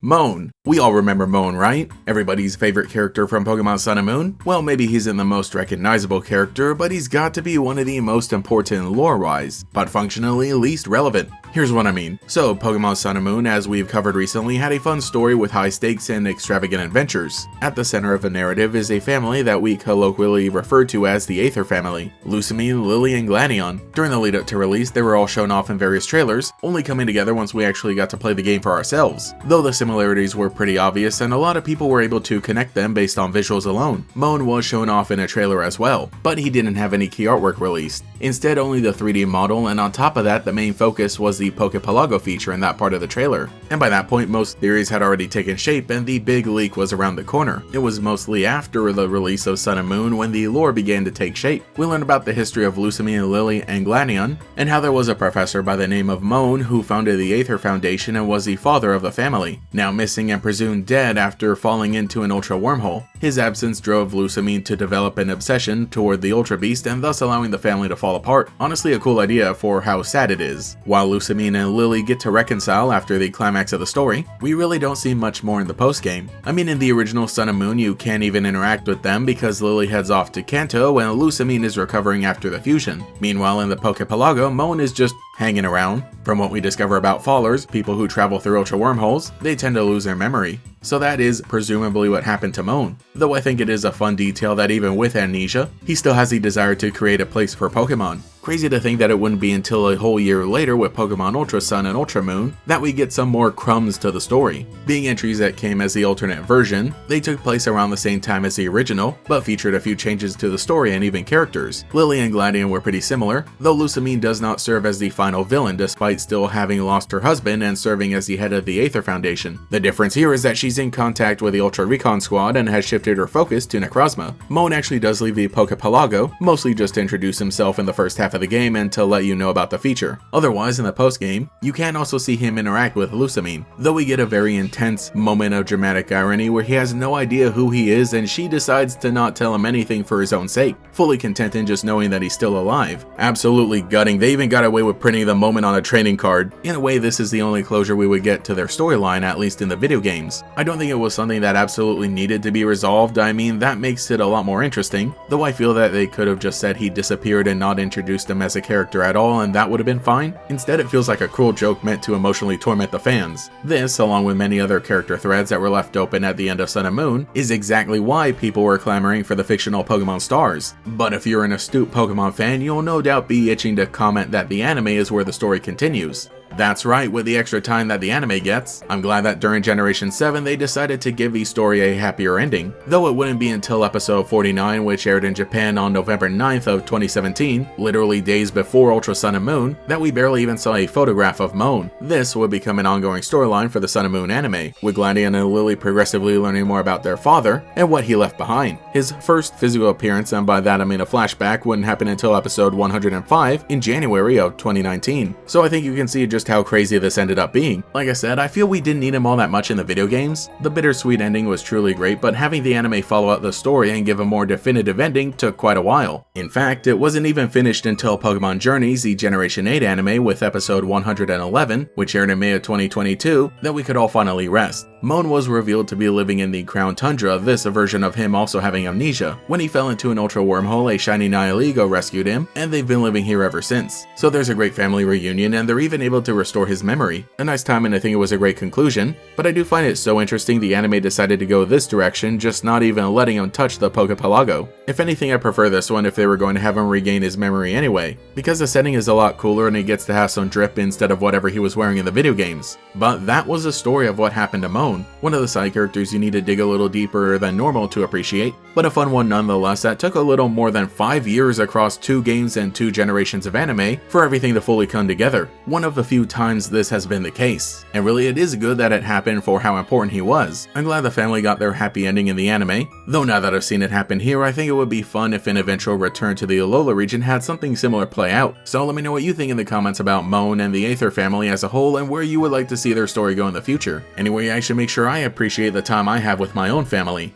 Mohn. We all remember Mohn, right? Everybody's favorite character from Pokemon Sun and Moon? Well, maybe he isn't the most recognizable character, but he's got to be one of the most important lore-wise, but functionally least relevant. Here's what I mean. So, Pokemon Sun and Moon, as we've covered recently, had a fun story with high stakes and extravagant adventures. At the center of the narrative is a family that we colloquially refer to as the Aether family: Lusamine, Lily, and Gladion. During the lead up to release, they were all shown off in various trailers, only coming together once we actually got to play the game for ourselves. Though the similarities were pretty obvious and a lot of people were able to connect them based on visuals alone. Mohn was shown off in a trailer as well, but he didn't have any key artwork released. Instead, only the 3D model, and on top of that, the main focus was the Pokepelago feature in that part of the trailer. And by that point, most theories had already taken shape and the big leak was around the corner. It was mostly after the release of Sun and Moon when the lore began to take shape. We learned about the history of Lusamine, Lily, and Gladion, and how there was a professor by the name of Mohn who founded the Aether Foundation and was the father of the family, now missing and presumed dead after falling into an Ultra wormhole. His absence drove Lusamine to develop an obsession toward the Ultra Beast and thus allowing the family to fall apart. Honestly, a cool idea for how sad it is. While Lusamine and Lily get to reconcile after the climax of the story, we really don't see much more in the post-game. I mean, in the original Sun and Moon, you can't even interact with them because Lily heads off to Kanto and Lusamine is recovering after the fusion. Meanwhile, in the Pokepelago, Mohn is just hanging around. From what we discover about Fallers, people who travel through Ultra wormholes, they tend to lose their memory. So that is presumably what happened to Mohn. Though I think it is a fun detail that even with amnesia, he still has the desire to create a place for Pokemon. Crazy to think that it wouldn't be until a whole year later with Pokemon Ultra Sun and Ultra Moon that we get some more crumbs to the story. Being entries that came as the alternate version, they took place around the same time as the original, but featured a few changes to the story and even characters. Lily and Gladion were pretty similar, though Lusamine does not serve as the final villain despite still having lost her husband and serving as the head of the Aether Foundation. The difference here is that she's in contact with the Ultra Recon Squad and has shifted her focus to Necrozma. Mohn actually does leave the Pokepelago, mostly just to introduce himself in the first half of the game and to let you know about the feature. Otherwise, in the post-game, you can also see him interact with Lusamine, though we get a very intense moment of dramatic irony where he has no idea who he is and she decides to not tell him anything for his own sake, fully content in just knowing that he's still alive. Absolutely gutting. They even got away with printing the moment on a trading card. In a way, this is the only closure we would get to their storyline, at least in the video games. I don't think it was something that absolutely needed to be resolved. I mean, that makes it a lot more interesting, though I feel that they could have just said he disappeared and not introduced him as a character at all and that would have been fine. Instead, it feels like a cruel joke meant to emotionally torment the fans. This, along with many other character threads that were left open at the end of Sun and Moon, is exactly why people were clamoring for the fictional Pokemon stars. But if you're an astute Pokemon fan, you'll no doubt be itching to comment that the anime is where the story continues. That's right, with the extra time that the anime gets. I'm glad that during Generation 7 they decided to give the story a happier ending, though it wouldn't be until episode 49, which aired in Japan on November 9th of 2017, literally days before Ultra Sun and Moon, that we barely even saw a photograph of Mohn. This would become an ongoing storyline for the Sun and Moon anime, with Gladion and Lily progressively learning more about their father and what he left behind. His first physical appearance, and by that I mean a flashback, wouldn't happen until episode 105 in January of 2019, so I think you can see just how crazy this ended up being. Like I said, I feel we didn't need him all that much in the video games. The bittersweet ending was truly great, but having the anime follow out the story and give a more definitive ending took quite a while. In fact, it wasn't even finished until Pokemon Journeys, the Generation 8 anime with episode 111, which aired in May of 2022, that we could all finally rest. Mohn was revealed to be living in the Crown Tundra, this a version of him also having amnesia. When he fell into an Ultra wormhole, a shiny Nihilego rescued him, and they've been living here ever since. So there's a great family reunion, and they're even able to restore his memory. A nice time, and I think it was a great conclusion, but I do find it so interesting the anime decided to go this direction, just not even letting him touch the Pokepelago. If anything, I prefer this one if they were going to have him regain his memory anyway, because the setting is a lot cooler and he gets to have some drip instead of whatever he was wearing in the video games. But that was the story of what happened to Mohn, one of the side characters you need to dig a little deeper than normal to appreciate, but a fun one nonetheless that took a little more than 5 years across 2 games and 2 generations of anime for everything to fully come together. One of the few times this has been the case, and really it is good that it happened for how important he was. I'm glad the family got their happy ending in the anime, though now that I've seen it happen here, I think it would be fun if an eventual return to the Alola region had something similar play out. So let me know what you think in the comments about Mohn and the Aether family as a whole and where you would like to see their story go in the future. Anyway, I should make sure I appreciate the time I have with my own family.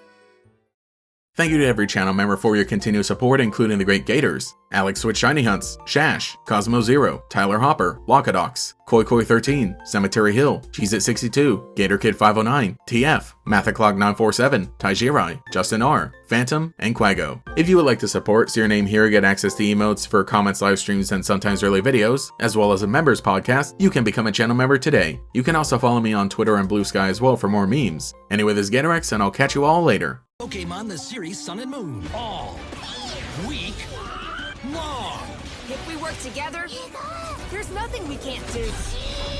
Thank you to every channel member for your continued support, including the Great Gators, Alex with Shiny Hunts, Shash, Cosmo Zero, Tyler Hopper, Wakadox, Koi13, Cemetery Hill, Cheez-It62, Gator Kid 509, TF, Mathaclog 947, Taijirai, Justin R, Phantom, and Quago. If you would like to support, see your name here, get access to emotes for comments, live streams, and sometimes early videos, as well as a members podcast, you can become a channel member today. You can also follow me on Twitter and Blue Sky as well for more memes. Anyway, this is GatorX, and I'll catch you all later. Pokemon the series Sun and Moon, all week long. If we work together, there's nothing we can't do.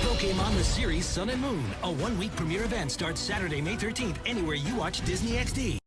Pokemon the series Sun and Moon, a one-week premiere event starts Saturday, May 13th, anywhere you watch Disney XD.